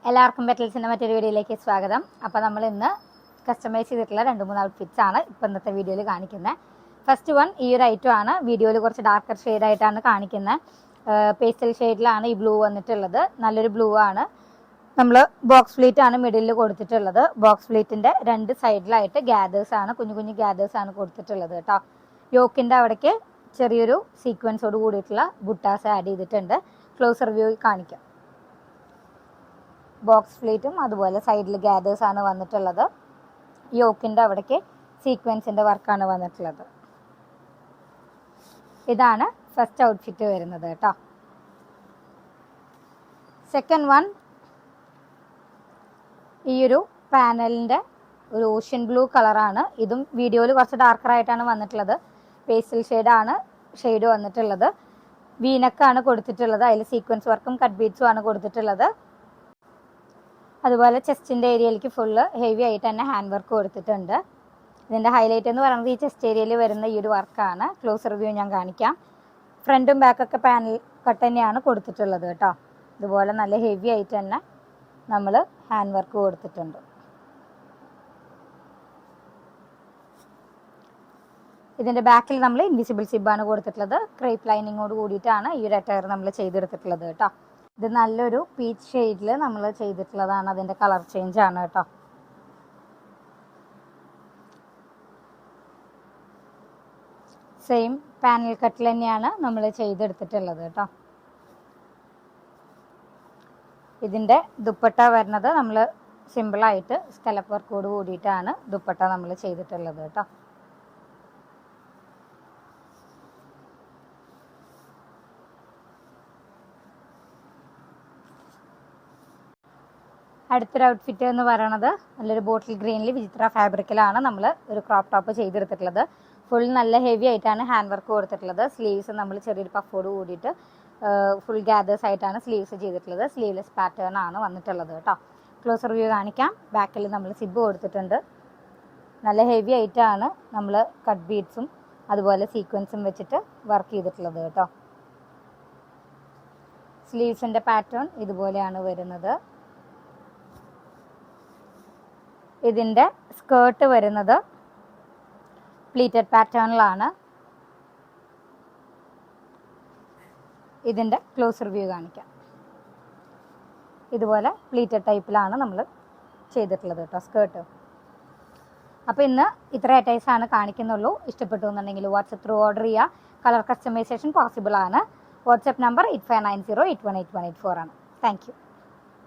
എല്ലാവർക്കും പെറ്റൽസിൻ്റെ മറ്റൊരു വീഡിയോയിലേക്ക് സ്വാഗതം. അപ്പോൾ നമ്മൾ ഇന്ന് കസ്റ്റമൈസ് ചെയ്തിട്ടുള്ള 2-3 ഔട്ട്ഫിറ്റ്സ് ആണ് ഇപ്പോൾ ഇന്നത്തെ വീഡിയോയിൽ കാണിക്കുന്നത്. ഫസ്റ്റ് വൺ ഈ ഒരു ഐറ്റം ആണ്. വീഡിയോയിൽ കുറച്ച് ഡാർക്കർ ഷെയ്ഡായിട്ടാണ് കാണിക്കുന്നത്. പേസ്റ്റൽ ഷെയ്ഡിലാണ് ഈ ബ്ലൂ വന്നിട്ടുള്ളത്. നല്ലൊരു ബ്ലൂ ആണ്. നമ്മൾ ബോക്സ് ഫ്ലീറ്റ് ആണ് മിഡിലിൽ കൊടുത്തിട്ടുള്ളത്. ബോക്സ് ഫ്ലീറ്റിൻ്റെ രണ്ട് സൈഡിലായിട്ട് ഗ്യാദേഴ്സ് ആണ്, കുഞ്ഞു കുഞ്ഞു ഗ്യാദേഴ്സ് ആണ് കൊടുത്തിട്ടുള്ളത് കേട്ടോ. യോക്കിൻ്റെ അവിടേക്ക് ചെറിയൊരു സീക്വൻസോട് കൂടിയിട്ടുള്ള ബുട്ടാസ് ആഡ് ചെയ്തിട്ടുണ്ട്. ക്ലോസർ വ്യൂ കാണിക്കാം. ബോക്സ് ഫ്ലീറ്റും അതുപോലെ സൈഡിൽ ഗ്യാദേഴ്സ് ആണ് വന്നിട്ടുള്ളത്. യോക്കിൻ്റെ അവിടേക്ക് സീക്വൻസിൻ്റെ വർക്കാണ് വന്നിട്ടുള്ളത്. ഇതാണ് ഫസ്റ്റ് ഔട്ട്ഫിറ്റ് വരുന്നത് കേട്ടോ. സെക്കൻഡ് വൺ ഈ ഒരു പാനലിൻ്റെ ഒരു ഓഷ്യൻ ബ്ലൂ കളറാണ്. ഇതും വീഡിയോയിൽ കുറച്ച് ഡാർക്കറായിട്ടാണ് വന്നിട്ടുള്ളത്. പേസ്റ്റൽ ഷെയ്ഡ് വന്നിട്ടുള്ളത്. വീനക്കാണ് കൊടുത്തിട്ടുള്ളത്. അതിൽ സീക്വൻസ് വർക്കും കട്ട് ബീഡ്സും ആണ് കൊടുത്തിട്ടുള്ളത്. അതുപോലെ ചെസ്റ്റിൻ്റെ ഏരിയയിലേക്ക് ഫുള്ള് ഹെവി ആയിട്ട് തന്നെ ഹാൻഡ് വർക്ക് കൊടുത്തിട്ടുണ്ട്. ഇതിൻ്റെ ഹൈലൈറ്റ് എന്ന് പറയുന്നത് ഈ ചെസ്റ്റ് ഏരിയയിൽ വരുന്ന ഈ ഒരു വർക്കാണ്. ക്ലോസ് റിവ്യൂ ഞാൻ കാണിക്കാം. ഫ്രണ്ടും ബാക്കൊക്കെ പാനൽ കട്ട് തന്നെയാണ് കൊടുത്തിട്ടുള്ളത് കേട്ടോ. ഇതുപോലെ നല്ല ഹെവി ആയിട്ട് തന്നെ നമ്മൾ ഹാൻഡ് വർക്ക് കൊടുത്തിട്ടുണ്ട്. ഇതിൻ്റെ ബാക്കിൽ നമ്മൾ ഇൻവിസിബിൾ സിബാണ് കൊടുത്തിട്ടുള്ളത്. ക്രേപ്പ് ലൈനിങ്ങോട് കൂടിയിട്ടാണ് ഈ ഒരു അറ്റയർ നമ്മൾ ചെയ്തെടുത്തിട്ടുള്ളത് കേട്ടോ. ഇത് നല്ലൊരു പീച്ച് ഷെയ്ഡിൽ നമ്മൾ ചെയ്തിട്ടുള്ളതാണ്. അതിൻ്റെ കളർ ചേഞ്ച് ആണ് കേട്ടോ. സെയിം പാനൽ കട്ടിൽ തന്നെയാണ് നമ്മൾ ചെയ്തെടുത്തിട്ടുള്ളത് കേട്ടോ. ഇതിൻ്റെ ദുപ്പട്ട വരുന്നത് നമ്മൾ സിമ്പിളായിട്ട് സ്കലപ്പ് വർക്കോട് കൂടിയിട്ടാണ് ദുപ്പട്ട നമ്മൾ ചെയ്തിട്ടുള്ളത് കേട്ടോ. അടുത്തൊരു ഔട്ട്ഫിറ്റ് എന്ന് പറയുന്നത് നല്ലൊരു ബോട്ടിൽ ഗ്രീനിൽ വിചിത്ര ഫാബ്രിക്കിലാണ് നമ്മൾ ഒരു ക്രോപ്പ് ടോപ്പ് ചെയ്തെടുത്തിട്ടുള്ളത്. ഫുൾ നല്ല ഹെവി ആയിട്ടാണ് ഹാൻഡ് വർക്ക് കൊടുത്തിട്ടുള്ളത്. സ്ലീവ്സ് നമ്മൾ ചെറിയൊരു പഫോട് കൂടിയിട്ട് ഫുൾ ഗ്യാദേഴ്സ് ആയിട്ടാണ് സ്ലീവ്സ് ചെയ്തിട്ടുള്ളത്. സ്ലീവ്ലെസ് പാറ്റേൺ ആണ് വന്നിട്ടുള്ളത് കേട്ടോ. ക്ലോസർ വ്യൂ കാണിക്കാം. ബാക്കിൽ നമ്മൾ സിബ് കൊടുത്തിട്ടുണ്ട്. നല്ല ഹെവി ആയിട്ടാണ് നമ്മൾ കട്ട് ബീഡ്സും അതുപോലെ സീക്വൻസും വെച്ചിട്ട് വർക്ക് ചെയ്തിട്ടുള്ളത് കേട്ടോ. സ്ലീവ്സിൻ്റെ പാറ്റേൺ ഇതുപോലെയാണ് വരുന്നത്. ഇതിൻ്റെ സ്കേർട്ട് വരുന്നത് പ്ലീറ്റഡ് പാറ്റേണിലാണ്. ഇതിൻ്റെ ക്ലോസർ വ്യൂ കാണിക്കാം. ഇതുപോലെ പ്ലീറ്റഡ് ടൈപ്പിലാണ് നമ്മൾ ചെയ്തിട്ടുള്ളത് കേട്ടോ സ്കേർട്ട്. അപ്പോൾ ഇന്ന് ഇത്ര ഐറ്റംസാണ് കാണിക്കുന്നുള്ളൂ. ഇഷ്ടപ്പെട്ടു എന്നുണ്ടെങ്കിൽ വാട്സപ്പ് ത്രൂ ഓർഡർ ചെയ്യുക. കളർ കസ്റ്റമൈസേഷൻ പോസിബിൾ ആണ്. വാട്സപ്പ് നമ്പർ 8590818184 ആണ്. Thank you.